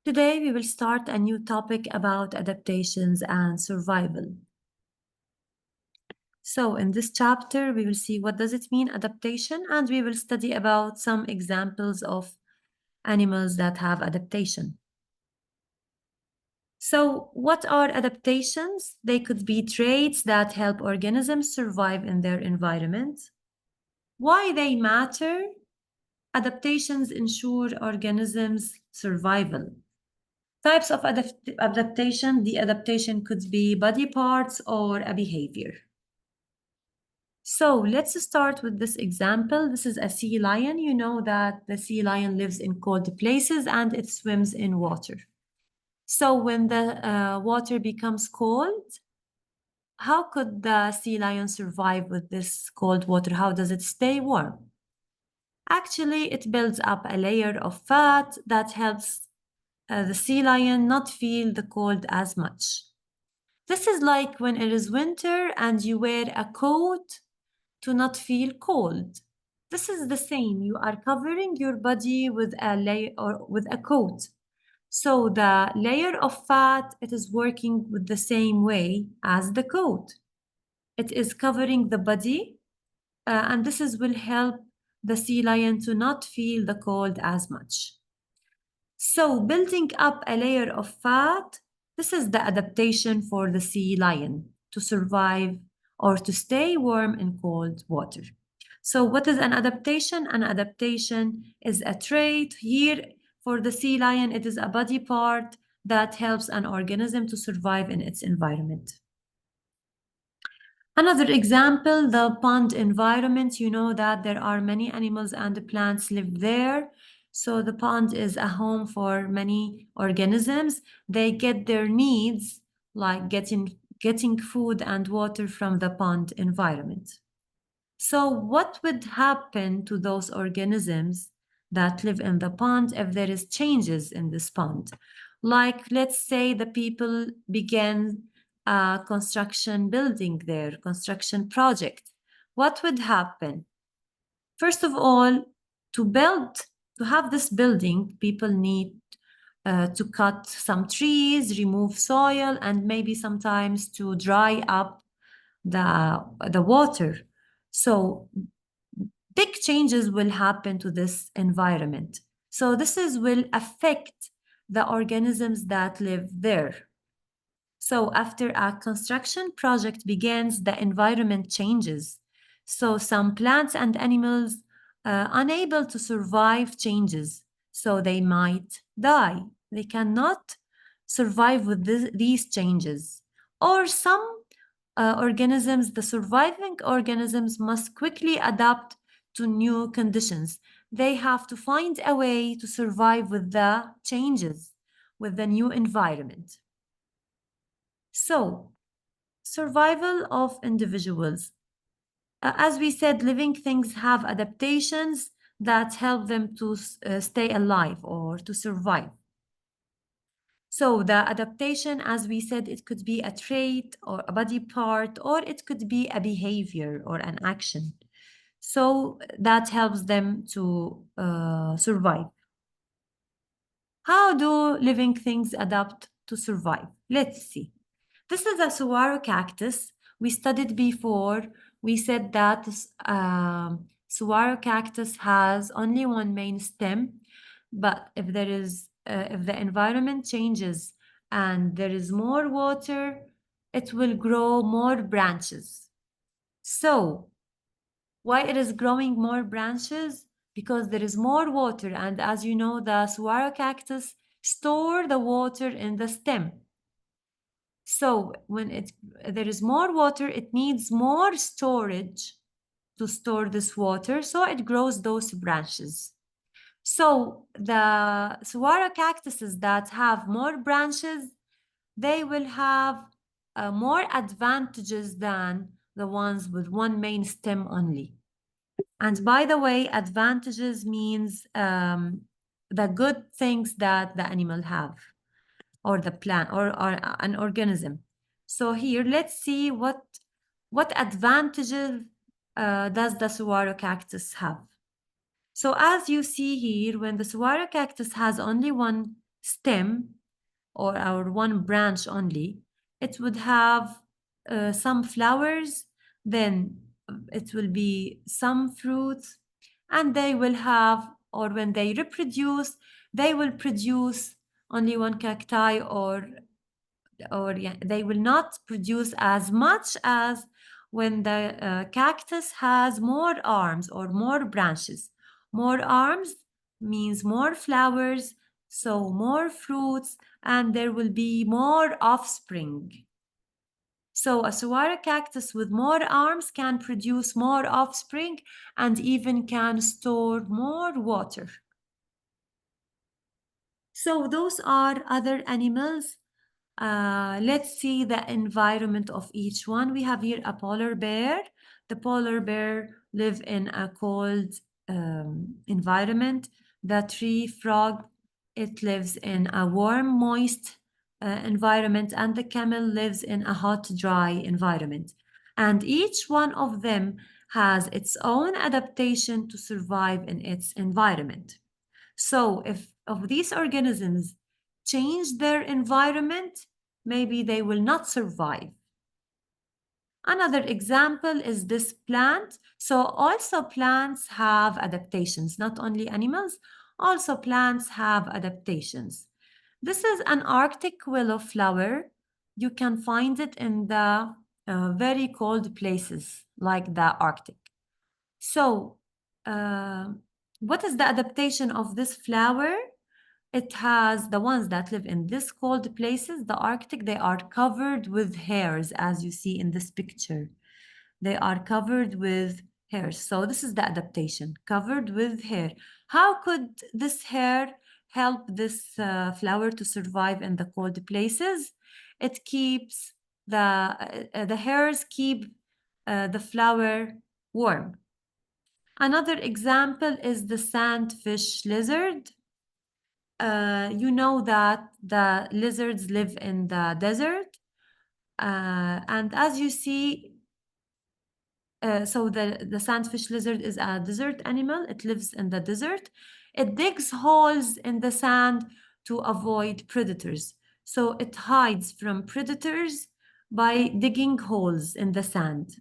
Today, we will start a new topic about adaptations and survival. So in this chapter, we will see what does it mean adaptation, and we will study about some examples of animals that have adaptation. So what are adaptations? They could be traits that help organisms survive in their environment. Why they matter? Adaptations ensure organisms' survival. Types of adaptation, the adaptation could be body parts or a behavior. So let's start with this example. This is a sea lion. You know that the sea lion lives in cold places and it swims in water. So when the water becomes cold, how could the sea lion survive with this cold water? How does it stay warm? Actually, it builds up a layer of fat that helps the sea lion not feel the cold as much. This is like when it is winter and you wear a coat to not feel cold. This is the same. You are covering your body with a layer or with a coat. So the layer of fat, it is working with the same way as the coat. It is covering the body, and will help the sea lion to not feel the cold as much. So building up a layer of fat, this is the adaptation for the sea lion to survive or to stay warm in cold water. So what is an adaptation? An adaptation is a trait. Here for the sea lion, it is a body part that helps an organism to survive in its environment. Another example, the pond environment. You know that there are many animals and plants live there. So the pond is a home for many organisms. They get their needs, like getting food and water from the pond environment. So what would happen to those organisms that live in the pond if there is changes in this pond? Like, let's say the people began a construction building there, construction project. What would happen? First of all, to have this building, people need to cut some trees, remove soil, and maybe sometimes to dry up the water. So big changes will happen to this environment. So will affect the organisms that live there. So after a construction project begins, the environment changes. So some plants and animals unable to survive changes. So they might die. They cannot survive with these changes. Or some organisms, the surviving organisms must quickly adapt to new conditions. They have to find a way to survive with the changes, with the new environment. So, survival of individuals. As we said, living things have adaptations that help them to stay alive or to survive. So the adaptation, as we said, it could be a trait or a body part, or it could be a behavior or an action. So that helps them to survive. How do living things adapt to survive? Let's see. This is a saguaro cactus. We studied before. We said that saguaro cactus has only one main stem, but if the environment changes and there is more water, it will grow more branches. So why it is growing more branches? Because there is more water, and as you know, the saguaro cactus store the water in the stem. So when there is more water, it needs more storage to store this water, so it grows those branches. So the saguaro cactuses that have more branches, they will have more advantages than the ones with one main stem only. And by the way, advantages means the good things that the animal have, or the plant, or an organism. So here, let's see what advantages does the saguaro cactus have. So as you see here, when the saguaro cactus has only one stem or one branch only, it would have some flowers, then it will be some fruits, and they will have, or when they reproduce, they will produce only one cacti, or yeah, they will not produce as much as when the cactus has more arms or more branches. More arms means more flowers, so more fruits, and there will be more offspring. So a saguaro cactus with more arms can produce more offspring and even can store more water. So those are other animals. Let's see the environment of each one. We have here a polar bear. The polar bear live in a cold environment. The tree frog, it lives in a warm, moist environment, and the camel lives in a hot, dry environment. And each one of them has its own adaptation to survive in its environment. So if of these organisms change their environment, maybe they will not survive. Another example is this plant. So also plants have adaptations, not only animals, also plants have adaptations. This is an Arctic willow flower. You can find it in the very cold places like the Arctic. So, what is the adaptation of this flower? It has the ones that live in this cold places, the Arctic, they are covered with hairs, as you see in this picture. They are covered with hairs. So this is the adaptation, covered with hair. How could this hair help this flower to survive in the cold places? It keeps the hairs keep the flower warm. Another example is the sandfish lizard. You know that the lizards live in the desert. And as you see, so the sandfish lizard is a desert animal. It lives in the desert. It digs holes in the sand to avoid predators. So it hides from predators by digging holes in the sand.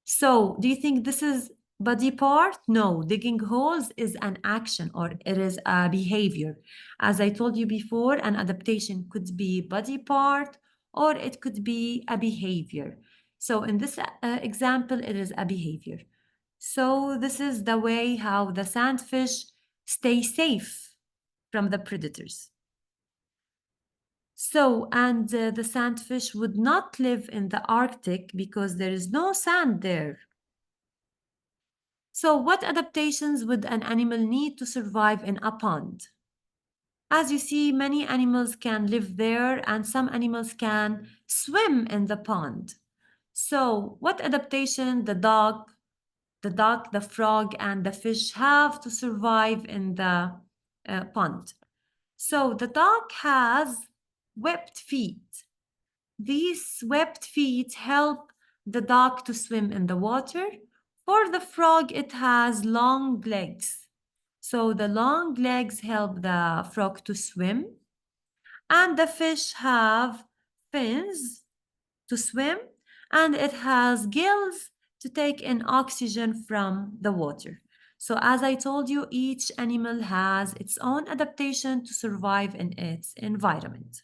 So, do you think this is body part? No, digging holes is an action or it is a behavior. As I told you before, an adaptation could be body part or it could be a behavior. So, in this example, it is a behavior. So, this is the way how the sandfish stay safe from the predators. So, and the sandfish would not live in the Arctic because there is no sand there. So, what adaptations would an animal need to survive in a pond? As you see, many animals can live there and some animals can swim in the pond. So, what adaptation the frog, and the fish have to survive in the pond? So, the dog has webbed feet. These webbed feet help the dog to swim in the water. For the frog, it has long legs. So the long legs help the frog to swim. And the fish have fins to swim, and it has gills to take in oxygen from the water. So as I told you, each animal has its own adaptation to survive in its environment.